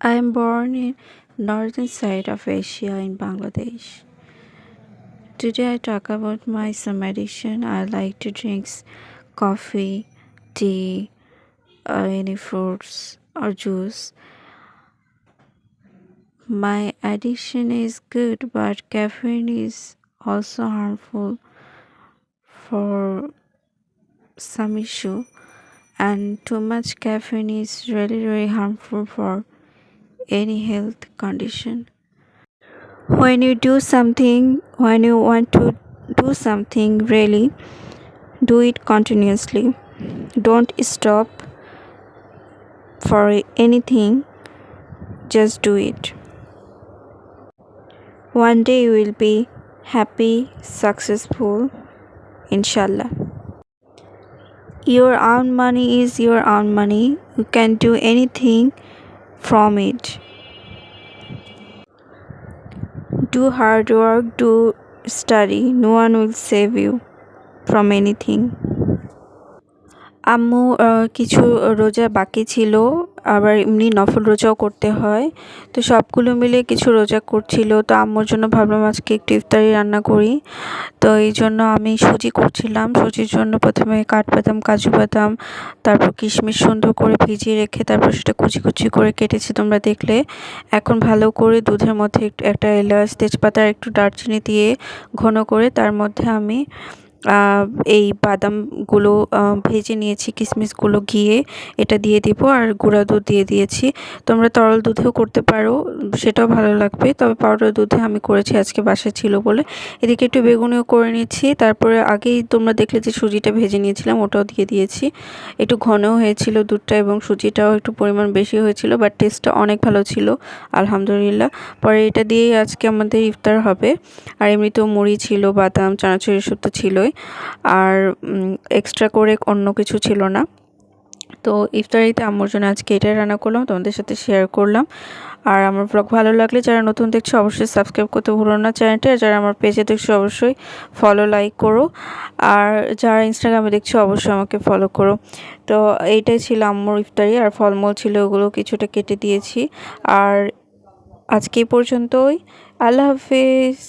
I am born in northern side of Asia in Bangladesh. Today I talk about my some addiction. I like to drink coffee, tea, any fruits or juice. My addiction is good, but caffeine is also harmful for some issue, and too much caffeine is really harmful for any health condition. When you want to do something, really do it continuously. Don't stop for anything, just do it. One day you will be happy, successful, inshallah. Your own money is your own money. You can do anything from it. Do hard work, do study. No one will save you from anything. আম্মু কিছু রোজা বাকি ছিল, আবার এমনি নফল রোজাও করতে হয়, তো সবগুলো মিলে কিছু রোজা করছিল। তো আম্মুর জন্য ভাবলাম আজকে একটু ইফতারি রান্না করি। তো এই জন্য আমি সুজি করছিলাম। সুজির জন্য প্রথমে কাঠবাদাম, কাজু বাদাম, তারপর কিশমিশ সুন্দর করে ভিজিয়ে রেখে তারপর সেটা কুচি করে কেটেছি, তোমরা দেখলে। এখন ভালো করে দুধের মধ্যে একটা এলাচ, তেজপাতা আর একটু দারচিনি দিয়ে ঘন করে তার মধ্যে আমি এই বাদামগুলো ভেজে নিয়েছি, কিশমিশগুলো গিয়ে এটা দিয়ে দিব, আর গুঁড়া দুধ দিয়ে দিয়েছি। তোমরা তরল দুধেও করতে পারো, সেটাও ভালো লাগবে, তবে পাউডার দুধে আমি করেছি আজকে বাসায় ছিল বলে। এদিকে একটু বেগুনিও করে নিচ্ছি। তারপরে আগেই তোমরা দেখলে যে সুজিটা ভেজে নিয়েছিলাম, ওটাও দিয়ে দিয়েছি। একটু ঘনও হয়েছিল দুধটা এবং সুজিটাও একটু পরিমাণ বেশি হয়েছিল, বাট টেস্টটা অনেক ভালো ছিল আলহামদুলিল্লাহ। পরে এটা দিয়েই আজকে আমাদের ইফতার হবে। আর এমনিতেও মুড়ি ছিল, বাদাম, চানাচুর এসব তো ছিলই, আর এক্সট্রা করে অন্য কিছু ছিল না। তো ইফতারিতে আম্মুর জন্য আজকে এটাই রান্না করলাম, তোমাদের সাথে শেয়ার করলাম। আর আমার ব্লগ ভালো লাগলে যারা নতুন দেখছো অবশ্যই সাবস্ক্রাইব করতে ভুলো না চ্যানেলটা, আর যারা আমার পেজে দেখছো অবশ্যই ফলো লাইক করো, আর যারা ইনস্টাগ্রামে দেখছো অবশ্যই আমাকে ফলো করো। তো এইটাই ছিল আম্মুর ইফতারি, আর ফলমূল ছিল, ওগুলো কিছুটা কেটে দিয়েছি। আর আজকে এই পর্যন্তই। আল্লাহ হাফিজ।